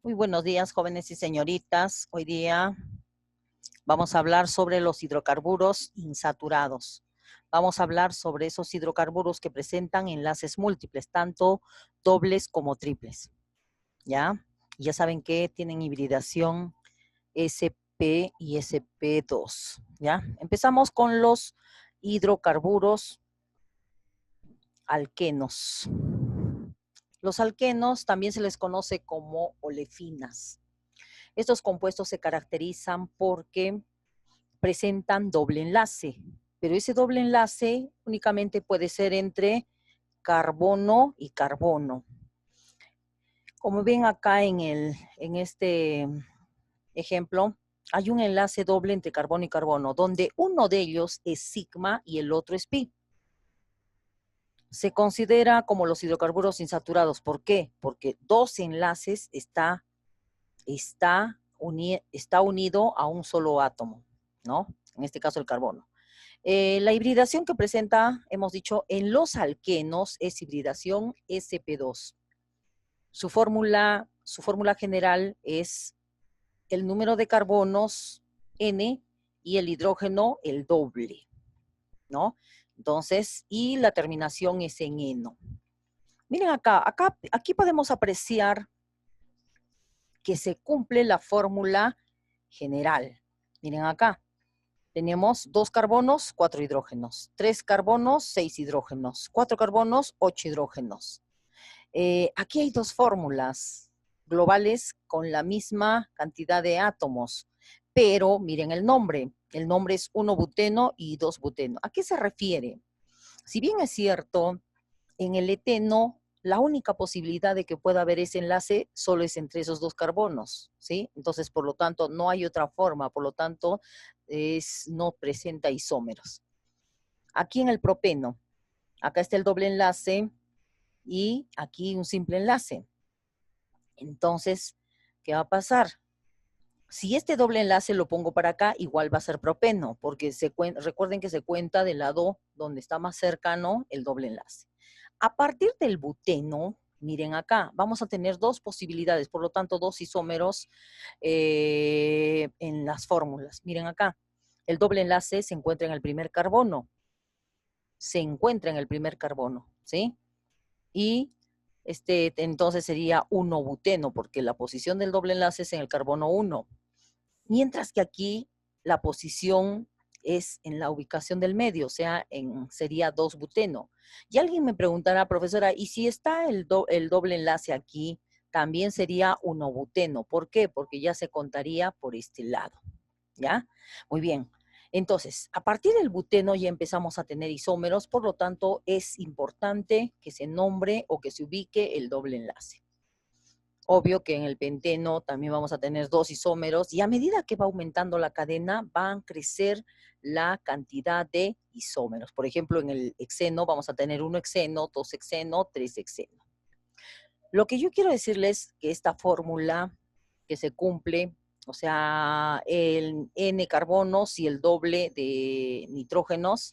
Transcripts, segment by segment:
Muy buenos días, jóvenes y señoritas. Hoy día vamos a hablar sobre los hidrocarburos insaturados. Vamos a hablar sobre esos hidrocarburos que presentan enlaces múltiples, tanto dobles como triples. ¿Ya? Ya saben que tienen hibridación SP y SP2. ¿Ya? Empezamos con los hidrocarburos alquenos. Los alquenos también se les conoce como olefinas. Estos compuestos se caracterizan porque presentan doble enlace, pero ese doble enlace únicamente puede ser entre carbono y carbono. Como ven acá en este ejemplo, hay un enlace doble entre carbono y carbono, donde uno de ellos es sigma y el otro es pi. Se considera como los hidrocarburos insaturados. ¿Por qué? Porque dos enlaces está unido a un solo átomo, ¿no? En este caso el carbono. La hibridación que presenta, hemos dicho, en los alquenos es hibridación sp2. Su fórmula general es el número de carbonos N y el hidrógeno el doble, ¿no? Entonces, y la terminación es en eno. Miren aquí podemos apreciar que se cumple la fórmula general. Miren acá, tenemos 2 carbonos, 4 hidrógenos, 3 carbonos, 6 hidrógenos, 4 carbonos, 8 hidrógenos. Aquí hay dos fórmulas globales con la misma cantidad de átomos, pero miren el nombre es 1-buteno y 2-buteno. ¿A qué se refiere? Si bien es cierto, en el eteno la única posibilidad de que pueda haber ese enlace solo es entre esos dos carbonos, ¿sí? Entonces, por lo tanto, no hay otra forma, por lo tanto, no presenta isómeros. Aquí en el propeno, acá está el doble enlace y aquí un simple enlace. Entonces, ¿qué va a pasar? Si este doble enlace lo pongo para acá, igual va a ser propeno, porque recuerden que se cuenta del lado donde está más cercano el doble enlace. A partir del buteno, miren acá, vamos a tener dos posibilidades, por lo tanto, dos isómeros en las fórmulas. Miren acá, el doble enlace se encuentra en el primer carbono. ¿Sí? Y entonces sería 1-buteno, porque la posición del doble enlace es en el carbono 1. Mientras que aquí la posición es en la ubicación del medio, o sea, sería 2-buteno. Y alguien me preguntará, profesora, ¿y si está el doble enlace aquí? También sería 1-buteno. ¿Por qué? Porque ya se contaría por este lado. ¿Ya? Muy bien. Entonces, a partir del buteno ya empezamos a tener isómeros, por lo tanto, es importante que se nombre o que se ubique el doble enlace. Obvio que en el penteno también vamos a tener dos isómeros y a medida que va aumentando la cadena van a crecer la cantidad de isómeros. Por ejemplo, en el hexeno vamos a tener 1 hexeno, 2 hexeno, 3 hexeno. Lo que yo quiero decirles es que esta fórmula que se cumple, o sea, el N carbonos y el doble de nitrógenos,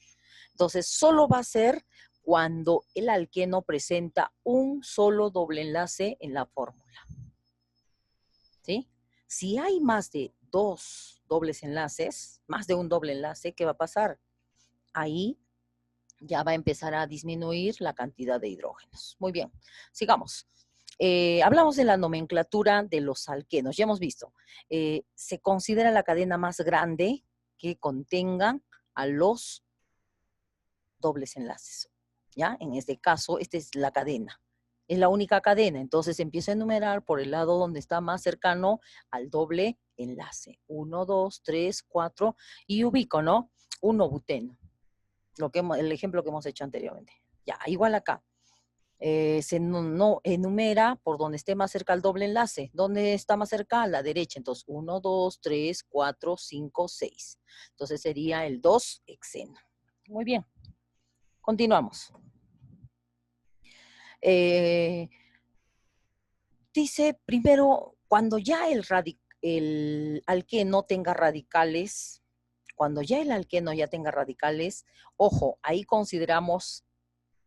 entonces solo va a ser cuando el alqueno presenta un solo doble enlace en la fórmula. ¿Sí? Si hay más de dos dobles enlaces, más de un doble enlace, ¿qué va a pasar? Ahí ya va a empezar a disminuir la cantidad de hidrógenos. Muy bien, sigamos. Hablamos de la nomenclatura de los alquenos, ya hemos visto. Se considera la cadena más grande que contenga a los dobles enlaces, ¿ya? En este caso, esta es la cadena. Es la única cadena, entonces empiezo a enumerar por el lado donde está más cercano al doble enlace. 1, 2, 3, 4 y ubico, ¿no? 1-buteno, el ejemplo que hemos hecho anteriormente. Ya, igual acá. Se no enumera por donde esté más cerca el doble enlace. ¿Dónde está más cerca? A la derecha. Entonces, 1, 2, 3, 4, 5, 6. Entonces sería el 2 hexeno. Muy bien. Continuamos. Dice primero, cuando ya el alqueno tenga radicales, cuando ya el alqueno ya tenga radicales, ojo, ahí consideramos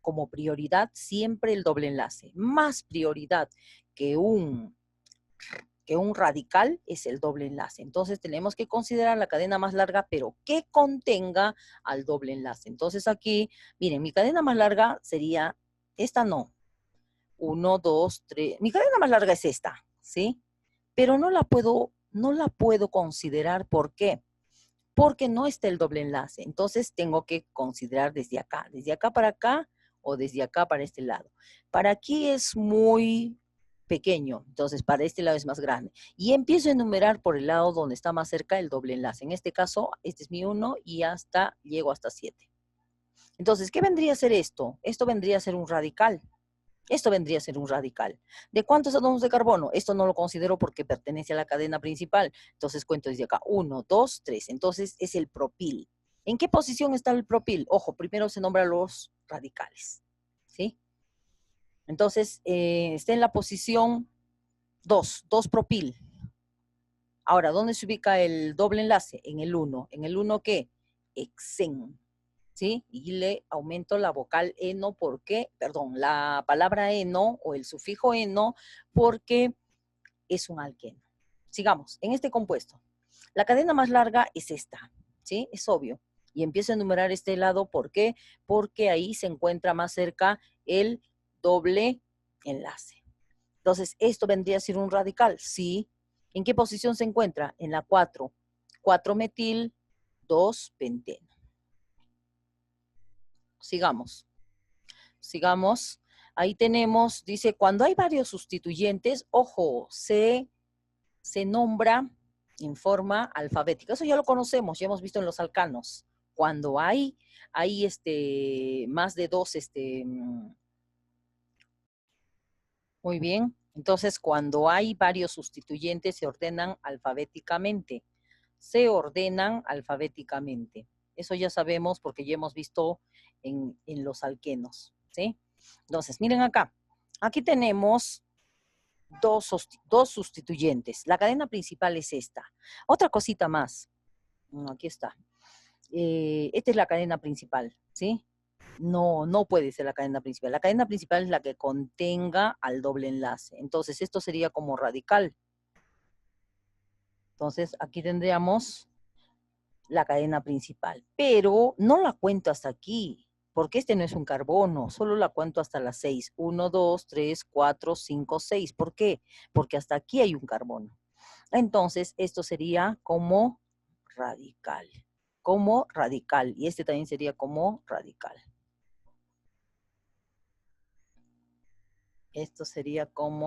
como prioridad siempre el doble enlace, más prioridad que un que un radical es el doble enlace. Entonces tenemos que considerar la cadena más larga, pero que contenga al doble enlace. Entonces aquí, miren, mi cadena más larga sería, esta no, 1, 2, 3, mi cadena más larga es esta, ¿sí? Pero no la puedo considerar, ¿por qué? Porque no está el doble enlace. Entonces tengo que considerar desde acá para acá o desde acá para este lado. Para aquí es muy pequeño, entonces para este lado es más grande. Y empiezo a enumerar por el lado donde está más cerca el doble enlace. En este caso, este es mi 1 y llego hasta 7. Entonces, ¿qué vendría a ser esto? Esto vendría a ser un radical. Esto vendría a ser un radical. ¿De cuántos átomos de carbono? Esto no lo considero porque pertenece a la cadena principal. Entonces cuento desde acá. 1, 2, 3. Entonces es el propil. ¿En qué posición está el propil? Ojo, primero se nombran los radicales. ¿Sí? Entonces está en la posición 2, 2 propil. Ahora, ¿dónde se ubica el doble enlace? En el 1. ¿En el 1 qué? Hexen. ¿Sí? Y le aumento la vocal eno porque, perdón, la palabra eno o el sufijo eno porque es un alqueno. Sigamos, en este compuesto. La cadena más larga es esta, ¿sí? Es obvio. Y empiezo a enumerar este lado, ¿por qué? Porque ahí se encuentra más cerca el doble enlace. Entonces, ¿esto vendría a ser un radical? Sí. ¿En qué posición se encuentra? En la 4. 4 metil, 2 penteno. Sigamos. Sigamos. Ahí tenemos, dice, cuando hay varios sustituyentes, ojo, se nombra en forma alfabética. Eso ya lo conocemos, ya hemos visto en los alcanos. Cuando hay más de dos, muy bien. Entonces, cuando hay varios sustituyentes, se ordenan alfabéticamente. Se ordenan alfabéticamente. Eso ya sabemos porque ya hemos visto en los alquenos, ¿sí? Entonces, miren acá. Aquí tenemos dos sustituyentes. La cadena principal es esta. Otra cosita más. Aquí está. Esta es la cadena principal, ¿sí? No, no puede ser la cadena principal. La cadena principal es la que contenga al doble enlace. Entonces, esto sería como radical. Entonces, aquí tendríamos la cadena principal. Pero no la cuento hasta aquí, porque este no es un carbono. Solo la cuento hasta las 6. 1, 2, 3, 4, 5, 6. ¿Por qué? Porque hasta aquí hay un carbono. Entonces, esto sería como radical. Como radical. Y este también sería como radical. Esto sería como